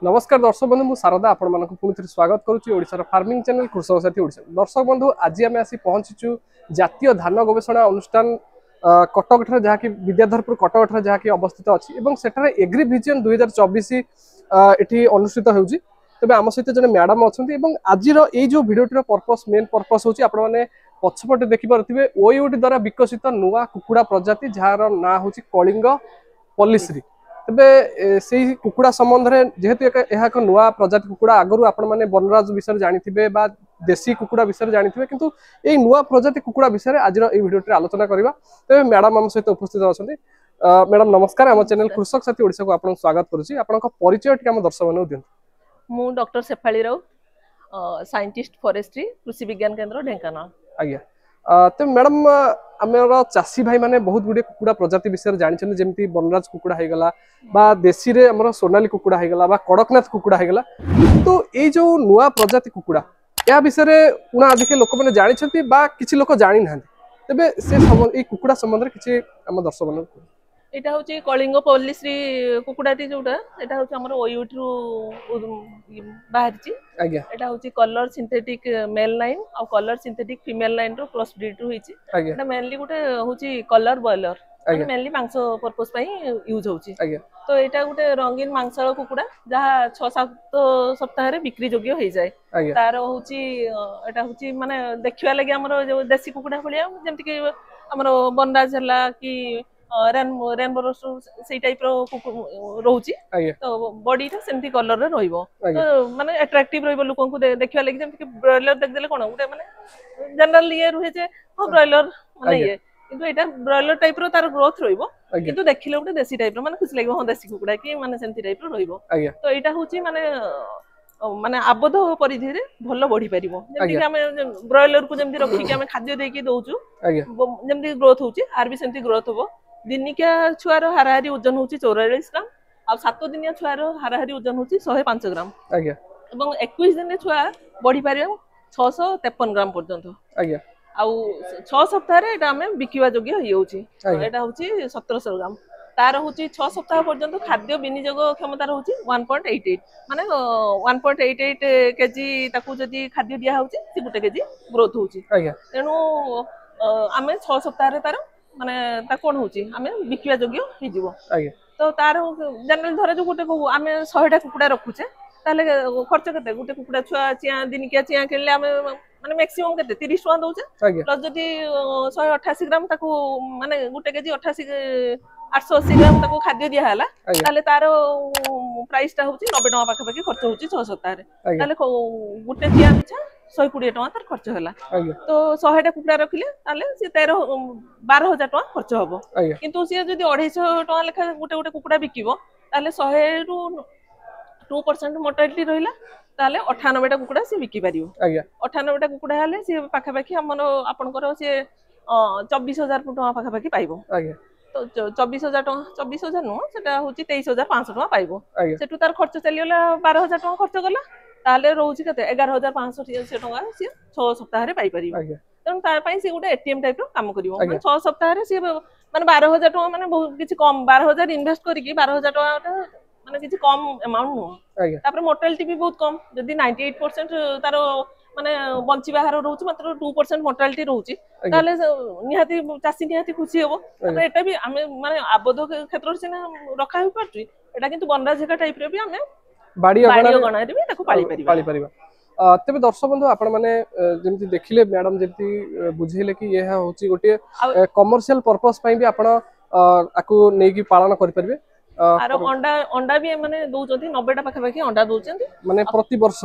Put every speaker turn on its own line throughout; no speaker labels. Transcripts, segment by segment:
नमस्कार दर्शक बंधु मु शारदा आपण मानक पुणी थे स्वागत करुच्ची ओडिशार फार्मिंग चैनल कृषक साथी ओडिशा। दर्शक बंधु आज आम आसी पहुंचीचु जातीय धान गवेषणा अनुष्ठान कटक ठारे जहाँकि विद्याधरपुर कटक ठारे जहाँकि अवस्थित अच्छी और सेठारे एग्री विजन 2024 एठी अनुष्ठित होउची। तबे आम सहित जने मैडम अछंती एवं आजिर ए जो भिडियोटीर पर्पस मेन पर्पस होची आपण माने पछपटे देखि पारथिबे ओयूटी द्वारा विकसित नुवा कुकुड़ा प्रजाति जार ना होची कलिंग पॉलिश्री। तबे से कुकुड़ा संबंध में जेहेतु एक नुआ प्रजाति कुकुड़ा आगु आपण मैंने बनराज विषय जानी बा देशी कुकुड़ा विषय जानी किंतु ये नुआ प्रजाति कुकुड़ा विषय आज भिडियो आलोचना करवा। तबे मैडम आम सहित उपस्थित अच्छा। मैडम नमस्कार, आम चैनल कृषक साथी ओडिशा को आपन स्वागत करुच्ची। आपन परिचय टिके आम दर्शक मानक दियंतु।
मु doctor Shefali Raut, scientist forestry Krishi Vigyan केंद्र ढेंकानाल।
आज्ञा तो मैडम आमर चाषी भाई माने बहुत गुडे कुकुड़ा प्रजाति विषय जानते जमी बनराज कुकुड़ा होगला बा देशी रे आमर सोनाली कुकुड़ा होगला बा कड़कनाथ कुकुड़ा होगला। तो ये जो नुआ प्रजाति कुकुड़ा या विषय उना अधिक लोक मैंने जानते बा किसी लोक जानी ना तेबे से कुकुड़ा संबंध किसी आम दर्शक मान
एटा होची कलिंग पॉलिश्री कुकुडाटी जोटा एटा होची हमर ओयूटी रु बाहरची।
आज्ञा
एटा होची कलर सिंथेटिक मेल लाइन और कलर सिंथेटिक फीमेल लाइन रो क्रॉस ब्रीड होईची। एटा मेनली गुटे होची कलर बॉयलर माने मेनली मांस पर्पस पई यूज होची। तो एटा गुटे रंगीन मांसाळ कुकुडा जहा 6-7 सप्ताह रे बिक्री योग्य हो जाय। तार होची एटा होची माने देखिया लागि हमर जो देसी कुकुडा भलिया जेमति कि हमर बनराज हला कि रेनबो से टाइप रोची। तो बॉडी सेमती कलर रे रहिबो तो माने अट्रैक्टिव रहिबो लोकन को देखिया लागि जेमति कि ब्रॉयलर देख देले कोन गुटे माने जनरल ये रहे जे हो ब्रॉयलर माने ये किंतु एटा ब्रॉयलर टाइप रो तार ग्रोथ रहिबो किंतु देखिले गुटे देसी टाइप रो माने खुश लागबो हो देसी कुकुडा कि माने सेमती टाइप रो रहिबो। तो एटा होची माने माने आबद्ध परिधि रे भलो बढ़ी परिबो जेमति कि हमें ब्रॉयलर को जेमति रखि कि हमें खाद्य दे के दोउचु जेमति ग्रोथ होची आर भी सेमति ग्रोथ होबो। दिनिकिया छुआर हाराहारी ओजन होची 44 ग्राम आ 7 दिनिया छुआर हाराहारी ओजन होची 105 ग्राम। आज्ञा एवं 21 दिन छुआ बढ़ी पारियो 653 ग्राम पर्यंत। आज्ञा आ 6 सप्ताह रे एटा हमें बिकिवा योग्य होई होची। एटा होची 1700 ग्राम। तार होची 6 सप्ताह पर्यंत खाद्य विनियोग क्षमता होची 1.88 माने 1.88 केजी ताकू जदी खाद्य दिया होची से गुटे केजी ग्रोथ होची। आज्ञा तेनु हमें 6 सप्ताह रे तार माने ता कोन होची हमें बिकिवा योग्य हो जिवो। तो तार जनरल धरे जो गुटे हमें 100 टा कुकुडा रखुचे ताले खर्च केते गुटे कुकुडा छुआ चिया दिनिकिया चिया किनले हमें माने मैक्सिमम केते 30 टका दोचे प्लस जदी 188 ग्राम ताकू माने गुटे केजी 88 880 ग्राम ताकू खाद्य दिया हला ताले तार प्राइस ता होची 90 टका पाखे पाखे खर्च होची 6 सप्ताह रे। ताले गुटे चिया पिछा 120 टका तार खर्च होला। तो 100 टा कुकुडा रखिले ताले से 12,000 टका खर्च हबो किंतु से जदी 250 टका लेखा गुटे गुटे कुकुडा बिकिबो ताले 100 रु 2% मोर्टालिटी रहिला ताले 98 टा कुकुडा से बिकि पारियो। 98 टा कुकुडा हाले से पाखा पाखी हमनो आपनकर से 24,000 टका पाखा पाखी पाइबो। तो 24,000 टका 24,000 नो सेटा होची 23,500 टका पाइबो। सेटु तार खर्च चलियोला 12,000 टका खर्च गला ताले रोची कते 11,500 टका से 6 सप्ताह रे पाइ परिबो। तन तार पई से गुटे एटीएम टाइप रो काम करिवो 6 सप्ताह रे से माने 12,000 टका माने बहुत किछि कम 12,000 इन्वेस्ट करिकि 12,000 टका माने किछि कम अमाउंट नो। तापर मोर्टालिटी भी बहुत कम जदी 98% तार माने बंची बाहर रहउची मात्र 2% मोर्टालिटी रहउची ताले निहाती चासी निहाती खुशी हेबो। तो एटा भी हमें माने आबद्ध क्षेत्र से रखा हो पारची एटा किंतु बनराज टाइप रे भी हमें बाड़ी अगणा रे भी ताको पाली परिबा।
तेबे दर्शक बंधु आपण माने जेमति देखिले मैडम जेमति बुझेले कि यह होची गोटे कमर्शियल पर्पस पई भी आपण आकु नै कि पालन करि परिबे।
आरो अंडा भी माने दोउचंती 90 टा पाखा पाखी अंडा दोउचंती
माने प्रति वर्ष।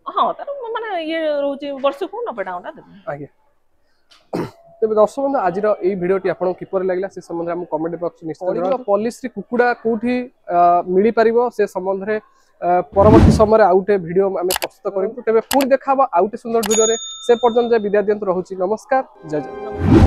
हां तार माने ये रहउची वर्ष को 90 टा अंडा देबे।
आज्ञा तेबे दर्शक बंधु आज ये भिडियोटी आपन किपर लागला से संबंध हम कमेंट बॉक्स निश्चित जणाव। पॉलिश्री कुकुडा कोठी मिली परिबो से संबंध रे परवर्ती समय आउटे वीडियो आम प्रस्तुत करूँ। तेज पुणी देखा आउटे सुंदर वीडियो से पर्यटन विद्यार्थी रहुची। नमस्कार, जय जय।